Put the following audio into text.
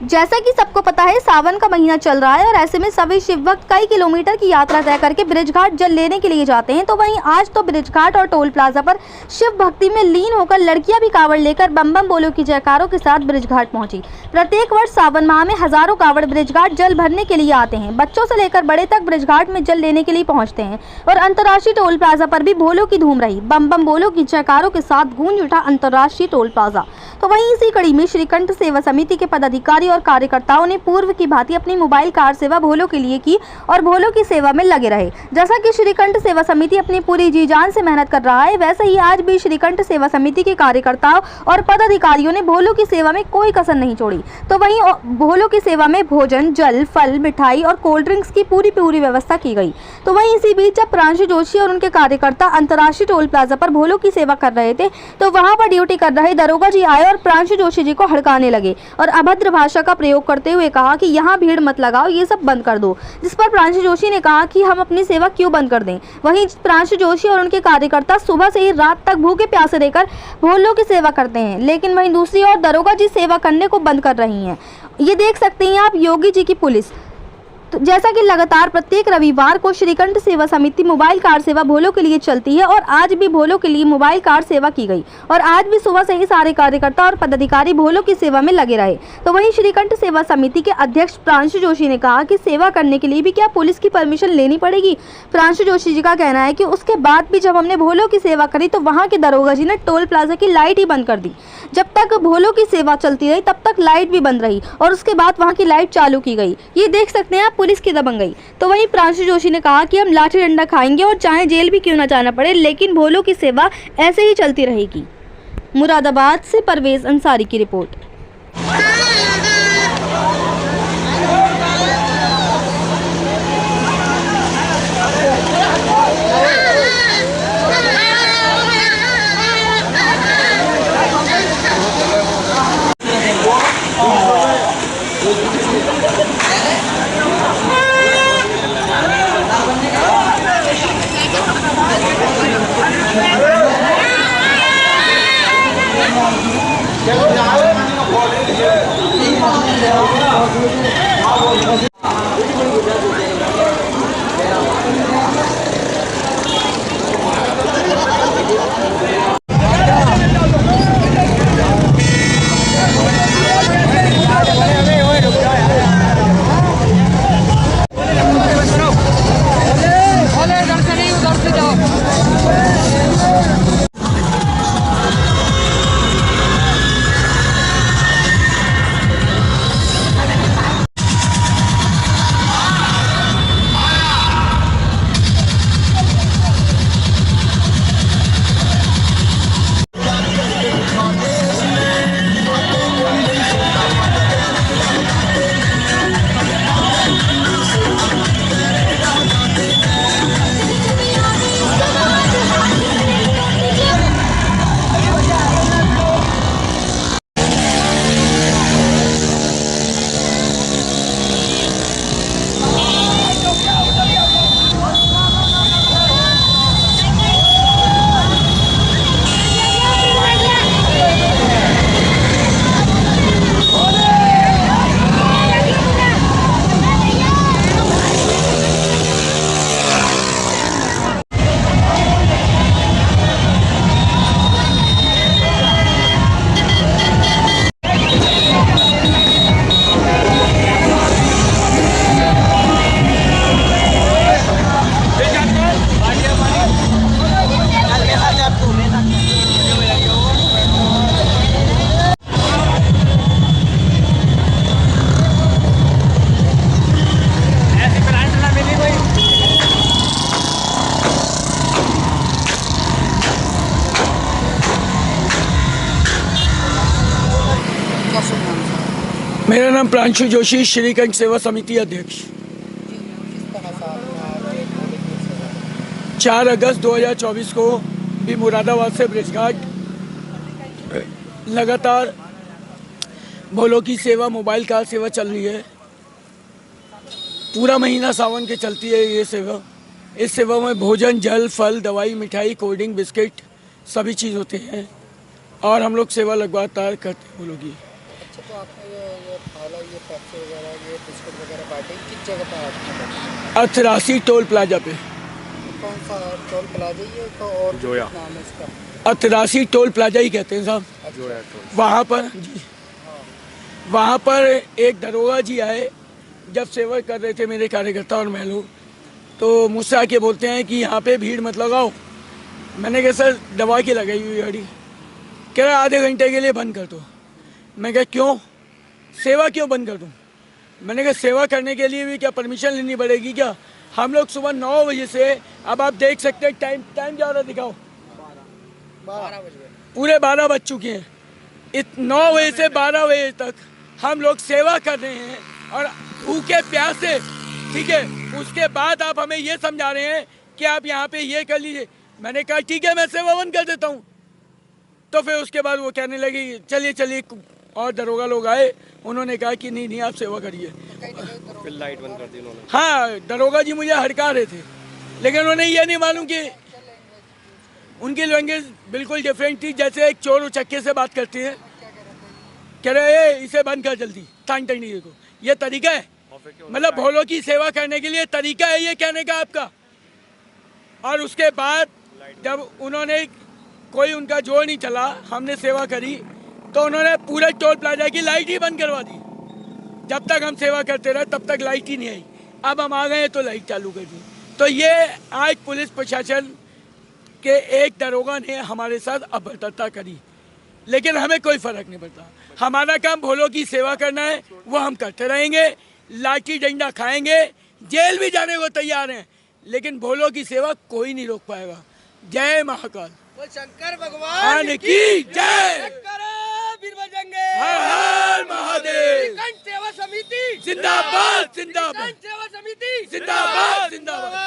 जैसा कि सबको पता है, सावन का महीना चल रहा है और ऐसे में सभी शिव भक्त कई किलोमीटर की यात्रा तय करके ब्रिजघाट जल लेने के लिए जाते हैं। तो वहीं आज तो ब्रिजघाट और टोल प्लाजा पर शिव भक्ति में लीन होकर लड़कियां भी कावड़ लेकर बम बम बोलो की जयकारों के साथ ब्रिजघाट पहुंची। प्रत्येक वर्ष सावन माह में हजारों कावड़ ब्रिजघाट जल भरने के लिए आते हैं। बच्चों से लेकर बड़े तक ब्रिजघाट में जल लेने के लिए पहुँचते हैं और अंतर्राष्ट्रीय टोल प्लाजा पर भी भोलो की धूम रही। बम बम बोलो की जयकारों के साथ गूंज उठा अंतर्राष्ट्रीय टोल प्लाजा। तो वहीं इसी कड़ी में श्रीकंठ सेवा समिति के पदाधिकारी और कार्यकर्ताओं ने पूर्व की भांति अपनी मोबाइल कार सेवा भोलो के लिए की और भोलो की सेवा में लगे रहे। जैसा कि श्रीकंठ सेवा समिति अपनी पूरी जी जान से मेहनत कर रहा है, वैसे ही आज भी श्रीकंठ सेवा समिति के कार्यकर्ताओं और पदाधिकारियों ने भोलो की सेवा में कोई कसर नहीं छोड़ी। तो वहीं भोलो की सेवा में भोजन, जल, फल, मिठाई और कोल्ड ड्रिंक्स की पूरी व्यवस्था की गई। तो वहीं इसी बीच जब प्रांशु जोशी और उनके कार्यकर्ता अंतर्राष्ट्रीय टोल प्लाजा पर भोलो की सेवा कर रहे थे, तो वहां पर ड्यूटी कर रहे दरोगा जी आए और प्रांशु जोशी जी को हड़काने लगे और अभद्र भाषा का प्रयोग करते हुए कहा कि यहाँ भीड़ मत लगाओ, ये सब बंद कर दो। जिस पर प्रांशु जोशी ने कहा कि हम अपनी सेवा क्यों बंद कर दें। वहीं प्रांशु जोशी और उनके कार्यकर्ता सुबह से ही रात तक भूखे प्यासे रहकर भोलो की सेवा करते हैं, लेकिन वहीं दूसरी ओर दरोगा जी सेवा करने को बंद कर रही हैं। ये देख सकते हैं आप योगी जी की पुलिस। तो जैसा कि लगातार प्रत्येक रविवार को श्रीकंठ सेवा समिति मोबाइल कार सेवा भोलो के लिए चलती है और आज भी भोलो के लिए मोबाइल कार सेवा की गई और आज भी सुबह से ही सारे कार्यकर्ता और पदाधिकारी भोलो की सेवा में लगे रहे। तो वहीं श्रीकंठ सेवा समिति के अध्यक्ष प्रांशु जोशी ने कहा कि सेवा करने के लिए भी क्या पुलिस की परमिशन लेनी पड़ेगी। प्रांशु जोशी जी का कहना है कि उसके बाद भी जब हमने भोलो की सेवा करी तो वहाँ के दरोगा जी ने टोल प्लाजा की लाइट ही बंद कर दी। जब तक भोलो की सेवा चलती रही तब तक लाइट भी बंद रही और उसके बाद वहाँ की लाइट चालू की गई। ये देख सकते हैं आप पुलिस की दबंगई। तो वहीं प्रांशु जोशी ने कहा कि हम लाठी डंडा खाएंगे और चाहे जेल भी क्यों ना जाना पड़े, लेकिन भोलो की सेवा ऐसे ही चलती रहेगी। मुरादाबाद से परवेज अंसारी की रिपोर्ट। मेरा नाम प्रांशु जोशी, श्रीकंठ सेवा समिति अध्यक्ष। 4 अगस्त 2024 को भी मुरादाबाद से ब्रिजघाट लगातार भोलो की सेवा, मोबाइल कार सेवा चल रही है। पूरा महीना सावन के चलती है ये सेवा। इस सेवा में भोजन, जल, फल, दवाई, मिठाई, कोल्ड ड्रिंक, बिस्किट सभी चीज़ होते हैं और हम लोग सेवा लगातार करते हैं भोलो की। अच्छा, तो आपने ये ये पेप्सी वगैरह ये बिस्कुट वगैरह बांटे किस जगह पर आपने? अथरासी टोल प्लाजा पे। कौन सा टोल प्लाजा ये तो और भी कुछ नाम है इसका? अथरासी टोल प्लाजा ही कहते हैं साहब। वहाँ पर जी, वहाँ पर एक दरोगा जी आए, जब सेवा कर रहे थे मेरे कार्यकर्ता और मैं लोग, तो मुझसे आके बोलते हैं कि यहाँ पे भीड़ मत लगाओ। मैंने कहा सर दवा की लगाई हुई गाड़ी। कह रहा आधे घंटे के लिए बंद कर दो। मैं कहा क्यों, सेवा क्यों बंद कर दूँ? मैंने कहा सेवा करने के लिए भी क्या परमिशन लेनी पड़ेगी क्या? हम लोग सुबह 9 बजे से, अब आप देख सकते हैं टाइम क्या हो रहा दिखाओ, 12 बज गए, पूरे 12 बज चुके हैं। 9 बजे से 12 बजे तक हम लोग सेवा कर रहे हैं और भूखे प्यासे, ठीक है। उसके बाद आप हमें ये समझा रहे हैं कि आप यहाँ पे ये कर लीजिए। मैंने कहा ठीक है मैं सेवा बंद कर देता हूँ। तो फिर उसके बाद वो कहने लगी चलिए चलिए, और दरोगा लोग आए, उन्होंने कहा कि नहीं आप सेवा करिए। फिर लाइट बंद कर दी उन्होंने। हाँ, दरोगा जी मुझे हड़का रहे थे, लेकिन उन्हें ये नहीं मालूम कि उनकी लैंग्वेज बिल्कुल डिफरेंट थी। जैसे एक चोर उचक्के से बात करती है, कह रहे इसे बंद कर जल्दी, टांग टंगनी को। ये तरीका है? मतलब भोलों की सेवा करने के लिए तरीका है ये कहने का आपका? और उसके बाद जब उन्होंने, कोई उनका जोर नहीं चला, हमने सेवा करी, तो उन्होंने पूरे टोल प्लाजा की लाइट ही बंद करवा दी। जब तक हम सेवा करते रहे तब तक लाइट ही नहीं आई। अब हम आ गए तो लाइट चालू कर दी। तो ये आज पुलिस प्रशासन के एक दरोगा ने हमारे साथ अभद्रता करी, लेकिन हमें कोई फर्क नहीं पड़ता। हमारा काम भोलों की सेवा करना है, वो हम करते रहेंगे। लाठी डंडा खाएंगे, जेल भी जाने को तैयार हैं, लेकिन भोलों की सेवा कोई नहीं रोक पाएगा। जय महाकाल, शंकर भगवान की जय, वीरभद्रंगे, हर हर महादेव, सेवा समिति जिंदाबाद जिंदाबाद, सेवा समिति जिंदाबाद जिंदाबाद।